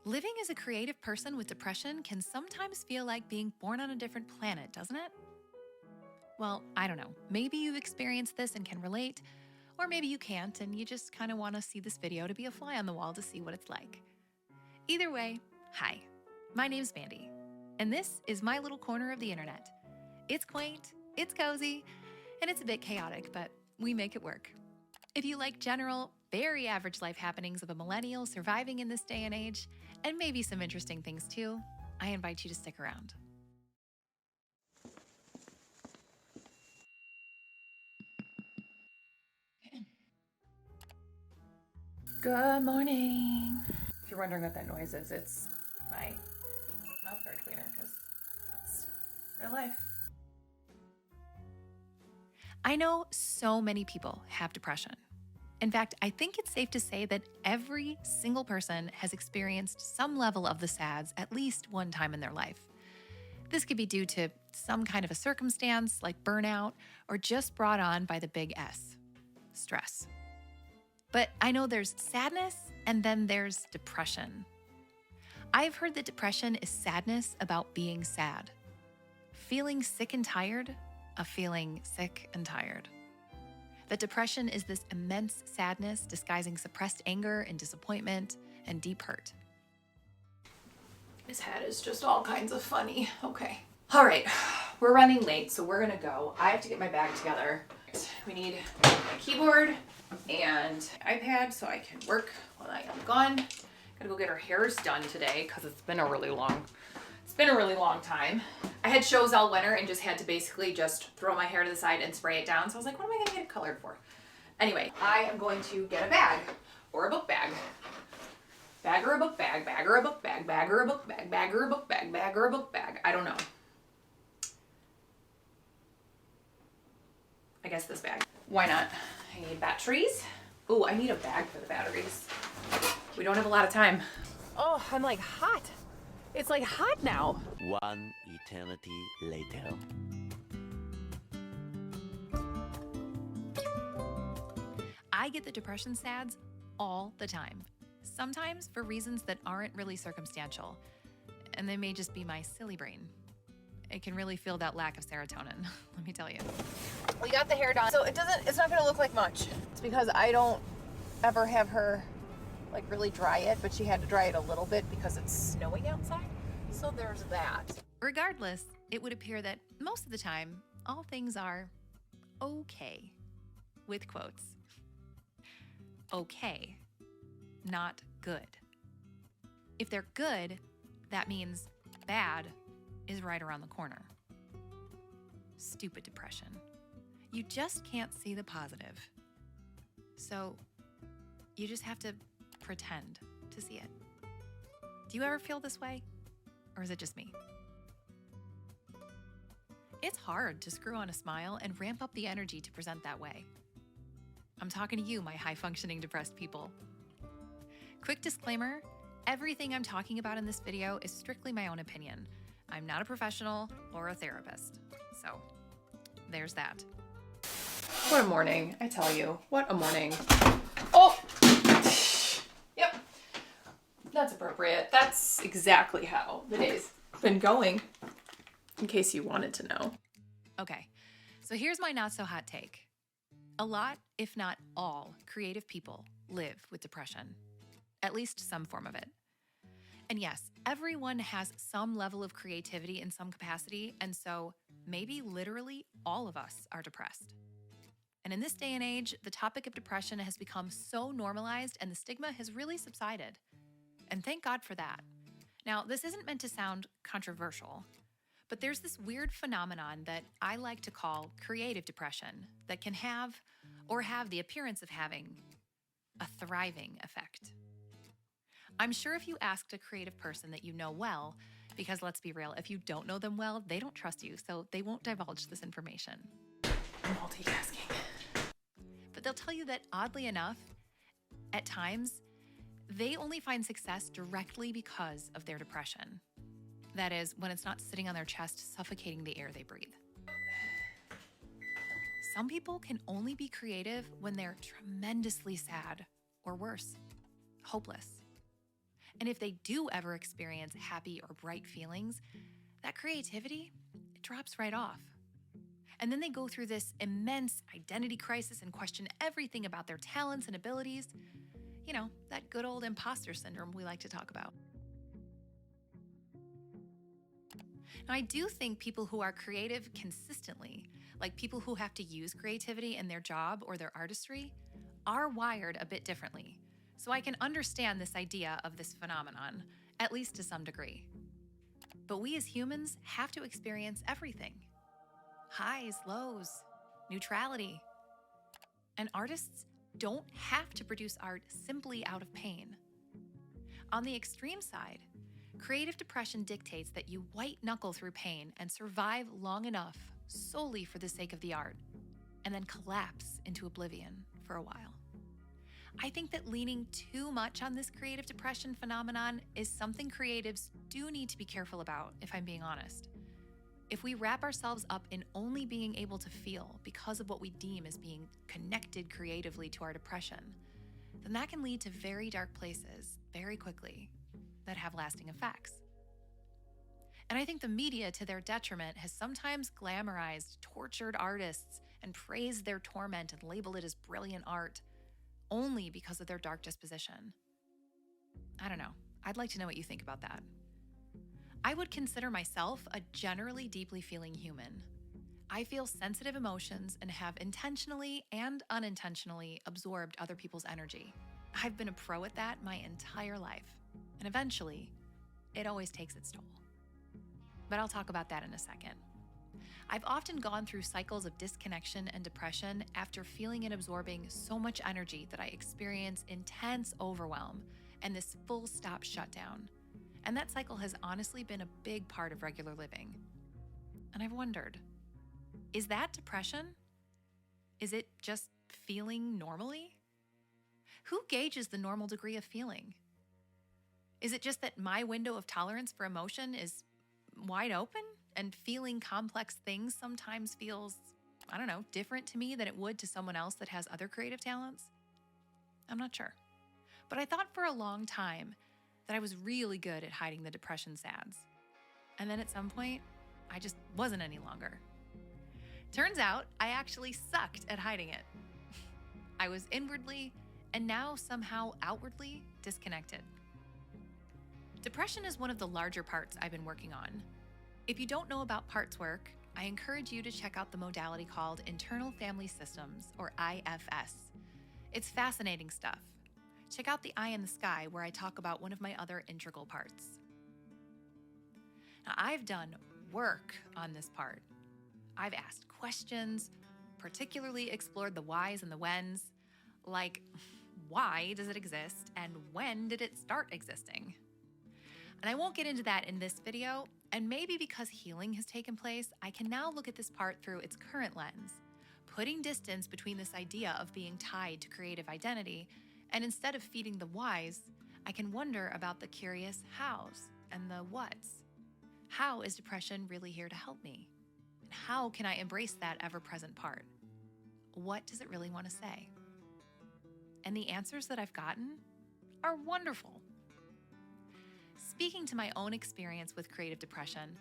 Living as a creative person with depression can sometimes feel like being born on a different planet, doesn't it? Well, I don't know. Maybe you've experienced this and can relate, or maybe you can't and you just kind of want to see this video to be a fly on the wall to see what it's like. Either way, hi. My name's Mandy, and this is my little corner of the internet. It's quaint, it's cozy, and it's a bit chaotic, but we make it work. If you like general, very average life happenings of a millennial surviving in this day and age, and maybe some interesting things too, I invite you to stick around. Good morning. If you're wondering what that noise is, it's my mouthguard cleaner, because that's real life. I know so many people have depression. In fact, I think it's safe to say that every single person has experienced some level of the SADS at least one time in their life. This could be due to some kind of a circumstance like burnout or just brought on by the big S, stress. But I know there's sadness and then there's depression. I've heard that depression is sadness about being sad. Feeling sick and tired of feeling sick and tired. That depression is this immense sadness disguising suppressed anger and disappointment and deep hurt. His head is just all kinds of funny. Okay. All right, we're running late, so we're gonna go. I have to get my bag together. We need my keyboard and iPad so I can work while I am gone. Gotta go get our hairs done today because it's been a really long time. I had shows all winter and just had to basically just throw my hair to the side and spray it down. So I was like, what am I gonna get it colored for? Anyway, I am going to get a bag or a book bag. Bag or a book bag, bag or a book bag, bag or a book bag, bag or a book bag, bag or a book bag. I don't know. I guess this bag. Why not? I need batteries. Oh, I need a bag for the batteries. We don't have a lot of time. Oh, I'm like hot. It's like hot now. One eternity later. I get the depression SADS all the time. Sometimes for reasons that aren't really circumstantial. And they may just be my silly brain. It can really feel that lack of serotonin, let me tell you. We got the hair done. So it's not gonna look like much. It's because I don't ever have her like really dry it, but she had to dry it a little bit because it's snowing outside. So there's that. Regardless, it would appear that most of the time, all things are okay, with quotes. Okay, not good. If they're good, that means bad is right around the corner. Stupid depression. You just can't see the positive. So you just have to pretend to see it. Do you ever feel this way? Or is it just me? It's hard to screw on a smile and ramp up the energy to present that way. I'm talking to you, my high-functioning depressed people. Quick disclaimer, everything I'm talking about in this video is strictly my own opinion. I'm not a professional or a therapist. So, there's that. What a morning, I tell you. What a morning. Oh! Yep. That's appropriate. That's exactly how the day's been going, in case you wanted to know. Okay, so here's my not-so-hot take. A lot, if not all, creative people live with depression. At least some form of it. And yes, everyone has some level of creativity in some capacity, and so maybe literally all of us are depressed. And in this day and age, the topic of depression has become so normalized and the stigma has really subsided. And thank God for that. Now, this isn't meant to sound controversial, but there's this weird phenomenon that I like to call creative depression that can have, or have the appearance of having, a thriving effect. I'm sure if you asked a creative person that you know well, because let's be real, if you don't know them well, they don't trust you, so they won't divulge this information. I'm multitasking. But they'll tell you that, oddly enough, at times, they only find success directly because of their depression. That is, when it's not sitting on their chest, suffocating the air they breathe. Some people can only be creative when they're tremendously sad, or worse, hopeless. And if they do ever experience happy or bright feelings, that creativity, it drops right off. And then they go through this immense identity crisis and question everything about their talents and abilities. You know, that good old imposter syndrome we like to talk about. Now, I do think people who are creative consistently, like people who have to use creativity in their job or their artistry, are wired a bit differently. So I can understand this idea of this phenomenon, at least to some degree. But we as humans have to experience everything: highs, lows, neutrality. And artists don't have to produce art simply out of pain. On the extreme side, creative depression dictates that you white knuckle through pain and survive long enough solely for the sake of the art, and then collapse into oblivion for a while. I think that leaning too much on this creative depression phenomenon is something creatives do need to be careful about, if I'm being honest. If we wrap ourselves up in only being able to feel because of what we deem as being connected creatively to our depression, then that can lead to very dark places very quickly that have lasting effects. And I think the media, to their detriment, has sometimes glamorized tortured artists and praised their torment and labeled it as brilliant art only because of their dark disposition. I don't know. I'd like to know what you think about that. I would consider myself a generally deeply feeling human. I feel sensitive emotions and have intentionally and unintentionally absorbed other people's energy. I've been a pro at that my entire life, and eventually, it always takes its toll. But I'll talk about that in a second. I've often gone through cycles of disconnection and depression after feeling and absorbing so much energy that I experience intense overwhelm and this full stop shutdown. And that cycle has honestly been a big part of regular living. And I've wondered, is that depression? Is it just feeling normally? Who gauges the normal degree of feeling? Is it just that my window of tolerance for emotion is wide open and feeling complex things sometimes feels, different to me than it would to someone else that has other creative talents? I'm not sure. But I thought for a long time that I was really good at hiding the depression sads. And then at some point, I just wasn't any longer. Turns out I actually sucked at hiding it. I was inwardly and now somehow outwardly disconnected. Depression is one of the larger parts I've been working on. If you don't know about parts work, I encourage you to check out the modality called Internal Family Systems, or IFS. It's fascinating stuff. Check out the Eye in the Sky, where I talk about one of my other integral parts. Now, I've done work on this part. I've asked questions, particularly explored the whys and the whens, like why does it exist and when did it start existing? And I won't get into that in this video, and maybe because healing has taken place, I can now look at this part through its current lens, putting distance between this idea of being tied to creative identity, and instead of feeding the whys, I can wonder about the curious hows and the whats. How is depression really here to help me? And how can I embrace that ever-present part? What does it really want to say? And the answers that I've gotten are wonderful. Speaking to my own experience with creative depression,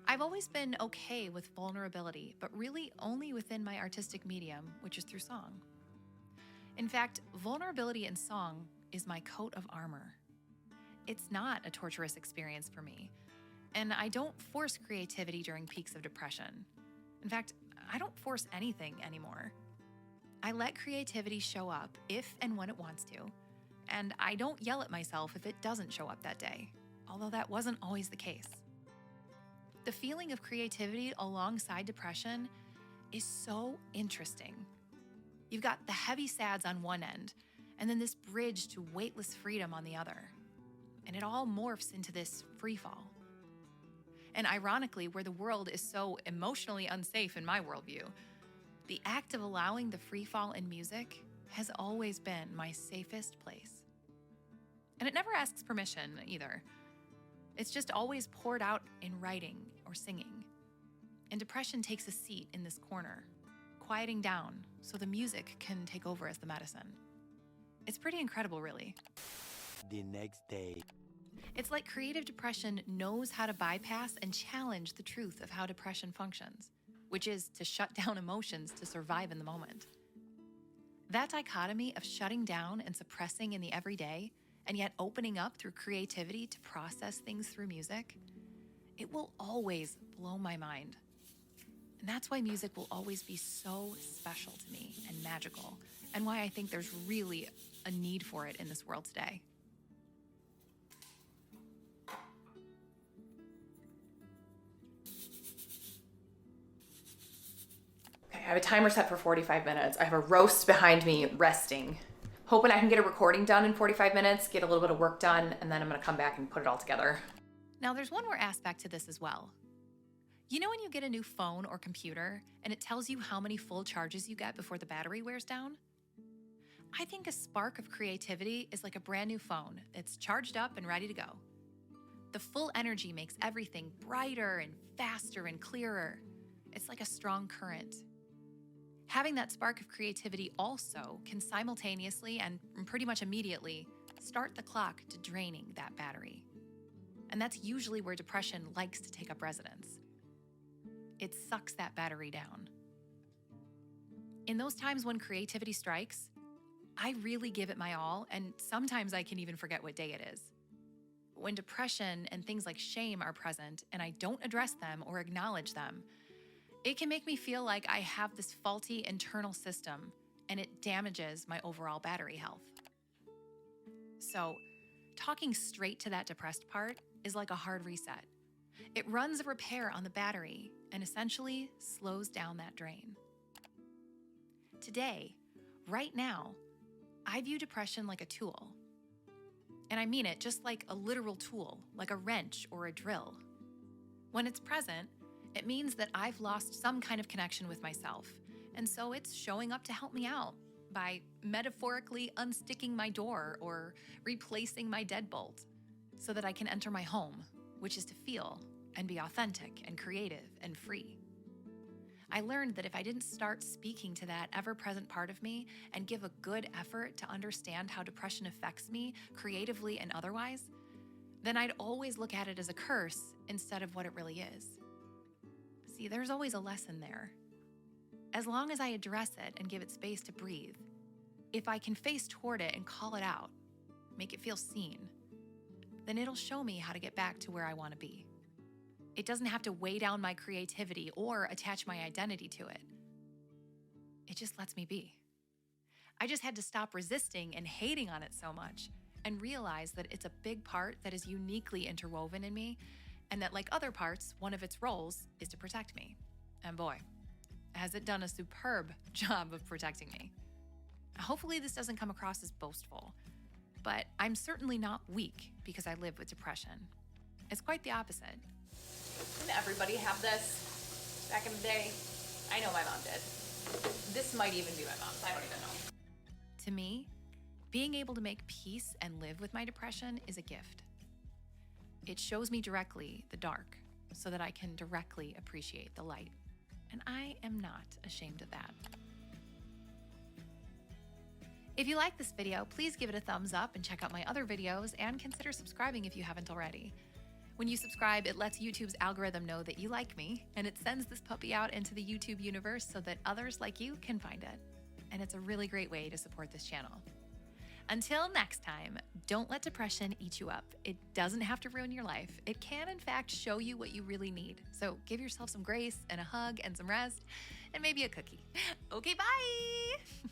I've always been okay with vulnerability, but really only within my artistic medium, which is through song. In fact, vulnerability in song is my coat of armor. It's not a torturous experience for me, and I don't force creativity during peaks of depression. In fact, I don't force anything anymore. I let creativity show up if and when it wants to, and I don't yell at myself if it doesn't show up that day, although that wasn't always the case. The feeling of creativity alongside depression is so interesting. You've got the heavy sads on one end, and then this bridge to weightless freedom on the other. And it all morphs into this free fall. And ironically, where the world is so emotionally unsafe in my worldview, the act of allowing the free fall in music has always been my safest place. And it never asks permission either. It's just always poured out in writing or singing. And depression takes a seat in this corner, quieting down so the music can take over as the medicine. It's pretty incredible, really. The next day. It's like creative depression knows how to bypass and challenge the truth of how depression functions, which is to shut down emotions to survive in the moment. That dichotomy of shutting down and suppressing in the everyday, and yet opening up through creativity to process things through music, it will always blow my mind. And that's why music will always be so special to me and magical, and why I think there's really a need for it in this world today. Okay, I have a timer set for 45 minutes. I have a roast behind me resting. Hoping I can get a recording done in 45 minutes, get a little bit of work done, and then I'm gonna come back and put it all together. Now, there's one more aspect to this as well. You know when you get a new phone or computer and it tells you how many full charges you get before the battery wears down? I think a spark of creativity is like a brand new phone. It's charged up and ready to go. The full energy makes everything brighter and faster and clearer. It's like a strong current. Having that spark of creativity also can simultaneously and pretty much immediately start the clock to draining that battery. And that's usually where depression likes to take up residence. It sucks that battery down. In those times when creativity strikes, I really give it my all, and sometimes I can even forget what day it is. When depression and things like shame are present and I don't address them or acknowledge them, it can make me feel like I have this faulty internal system and it damages my overall battery health. So, talking straight to that depressed part is like a hard reset. It runs a repair on the battery and essentially slows down that drain. Today, right now, I view depression like a tool. And I mean it just like a literal tool, like a wrench or a drill. When it's present, it means that I've lost some kind of connection with myself, and so it's showing up to help me out by metaphorically unsticking my door or replacing my deadbolt so that I can enter my home, which is to feel and be authentic and creative and free. I learned that if I didn't start speaking to that ever-present part of me and give a good effort to understand how depression affects me creatively and otherwise, then I'd always look at it as a curse instead of what it really is. See, there's always a lesson there. As long as I address it and give it space to breathe, if I can face toward it and call it out, make it feel seen, then it'll show me how to get back to where I want to be. It doesn't have to weigh down my creativity or attach my identity to it. It just lets me be. I just had to stop resisting and hating on it so much and realize that it's a big part that is uniquely interwoven in me, and that like other parts, one of its roles is to protect me. And boy, has it done a superb job of protecting me. Hopefully this doesn't come across as boastful, but I'm certainly not weak because I live with depression. It's quite the opposite. Didn't everybody have this back in the day? I know my mom did. This might even be my mom's, I don't even know. To me, being able to make peace and live with my depression is a gift. It shows me directly the dark so that I can directly appreciate the light. And I am not ashamed of that. If you like this video, please give it a thumbs up and check out my other videos, and consider subscribing if you haven't already. When you subscribe, it lets YouTube's algorithm know that you like me, and it sends this puppy out into the YouTube universe so that others like you can find it. And it's a really great way to support this channel. Until next time, don't let depression eat you up. It doesn't have to ruin your life. It can, in fact, show you what you really need. So give yourself some grace and a hug and some rest and maybe a cookie. Okay, bye!